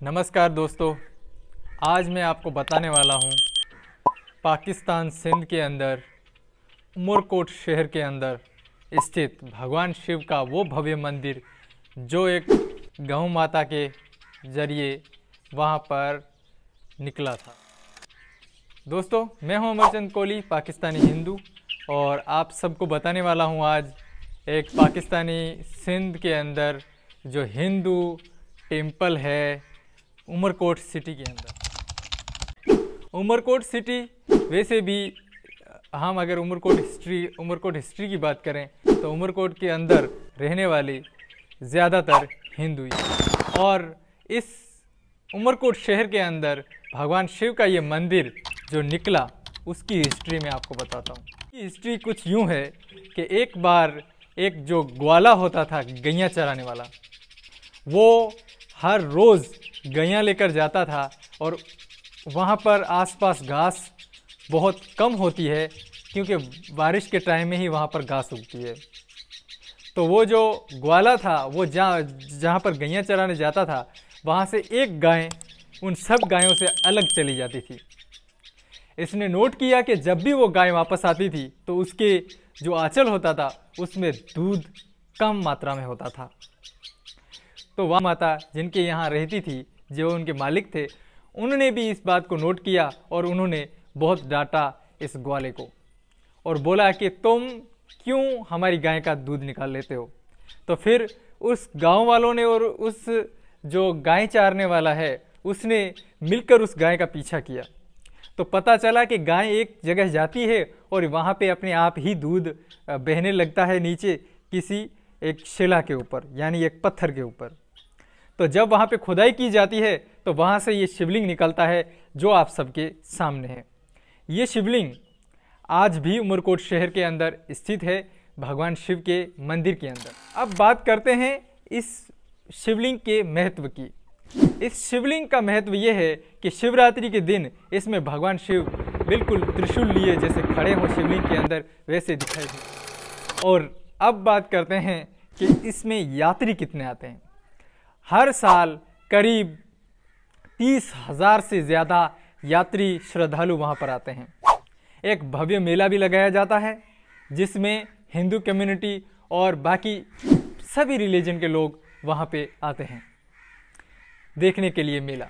नमस्कार दोस्तों, आज मैं आपको बताने वाला हूँ पाकिस्तान सिंध के अंदर उमरकोट शहर के अंदर स्थित भगवान शिव का वो भव्य मंदिर जो एक गौ माता के जरिए वहाँ पर निकला था। दोस्तों, मैं हूँ अमरचंद कोहली, पाकिस्तानी हिंदू, और आप सबको बताने वाला हूँ आज एक पाकिस्तानी सिंध के अंदर जो हिंदू टेम्पल है उमरकोट सिटी के अंदर। उमरकोट सिटी वैसे भी हम अगर उमरकोट हिस्ट्री की बात करें तो उमरकोट के अंदर रहने वाले ज़्यादातर हिंदू ही, और इस उमरकोट शहर के अंदर भगवान शिव का ये मंदिर जो निकला उसकी हिस्ट्री मैं आपको बताता हूँ। हिस्ट्री कुछ यूँ है कि एक बार एक जो ग्वाला होता था गैया चराने वाला, वो हर रोज़ गैया लेकर जाता था और वहाँ पर आसपास घास बहुत कम होती है क्योंकि बारिश के टाइम में ही वहाँ पर घास उगती है। तो वो जो ग्वाला था वो जहाँ पर गैया चराने जाता था वहाँ से एक गाय उन सब गायों से अलग चली जाती थी। इसने नोट किया कि जब भी वो गाय वापस आती थी तो उसके जो आंचल होता था उसमें दूध कम मात्रा में होता था। तो वह माता जिनके यहाँ रहती थी, जो उनके मालिक थे, उन्होंने भी इस बात को नोट किया और उन्होंने बहुत डांटा इस ग्वाले को और बोला कि तुम क्यों हमारी गाय का दूध निकाल लेते हो। तो फिर उस गांव वालों ने और उस जो गाय चारने वाला है उसने मिलकर उस गाय का पीछा किया। तो पता चला कि गाय एक जगह जाती है और वहाँ पे अपने आप ही दूध बहने लगता है नीचे किसी एक शिला के ऊपर, यानी एक पत्थर के ऊपर। तो जब वहाँ पे खुदाई की जाती है तो वहाँ से ये शिवलिंग निकलता है जो आप सबके सामने है। ये शिवलिंग आज भी उमरकोट शहर के अंदर स्थित है, भगवान शिव के मंदिर के अंदर। अब बात करते हैं इस शिवलिंग के महत्व की। इस शिवलिंग का महत्व ये है कि शिवरात्रि के दिन इसमें भगवान शिव बिल्कुल त्रिशूल लिए जैसे खड़े हों शिवलिंग के अंदर, वैसे दिखाई दे। और अब बात करते हैं कि इसमें यात्री कितने आते हैं। हर साल करीब 30,000 से ज़्यादा यात्री श्रद्धालु वहाँ पर आते हैं। एक भव्य मेला भी लगाया जाता है जिसमें हिंदू कम्युनिटी और बाकी सभी रिलीजन के लोग वहाँ पे आते हैं देखने के लिए मेला।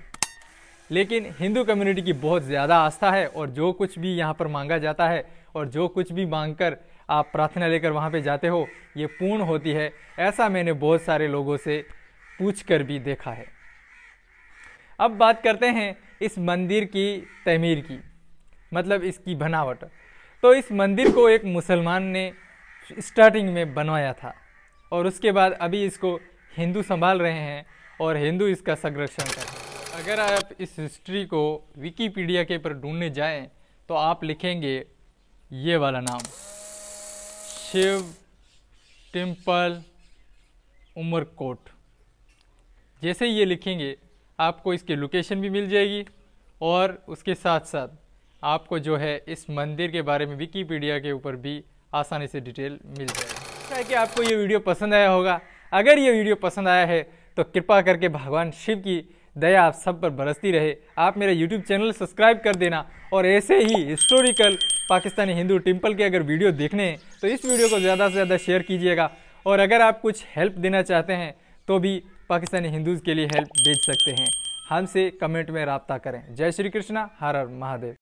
लेकिन हिंदू कम्युनिटी की बहुत ज़्यादा आस्था है और जो कुछ भी यहाँ पर मांगा जाता है और जो कुछ भी मांगकर आप प्रार्थना लेकर वहाँ पे जाते हो ये पूर्ण होती है। ऐसा मैंने बहुत सारे लोगों से पूछकर भी देखा है। अब बात करते हैं इस मंदिर की तमीर की, मतलब इसकी बनावट। तो इस मंदिर को एक मुसलमान ने स्टार्टिंग में बनवाया था और उसके बाद अभी इसको हिंदू संभाल रहे हैं और हिंदू इसका संरक्षण कर रहे हैं। अगर आप इस हिस्ट्री को विकिपीडिया के पर ढूंढने जाएं तो आप लिखेंगे ये वाला नाम, शिव टेम्पल उमरकोट। जैसे ये लिखेंगे आपको इसकी लोकेशन भी मिल जाएगी और उसके साथ साथ आपको जो है इस मंदिर के बारे में विकिपीडिया के ऊपर भी आसानी से डिटेल मिल जाएगी। ऐसा है कि आपको ये वीडियो पसंद आया होगा। अगर ये वीडियो पसंद आया है तो कृपा करके भगवान शिव की दया आप सब पर बरसती रहे। आप मेरा YouTube चैनल सब्सक्राइब कर देना और ऐसे ही हिस्टोरिकल पाकिस्तानी हिंदू टेम्पल के अगर वीडियो देखने हैं तो इस वीडियो को ज़्यादा से ज़्यादा शेयर कीजिएगा। और अगर आप कुछ हेल्प देना चाहते हैं तो भी पाकिस्तानी हिंदूज़ के लिए हेल्प भेज सकते हैं। हमसे कमेंट में राब्ता करें। जय श्री कृष्णा, हर हर महादेव।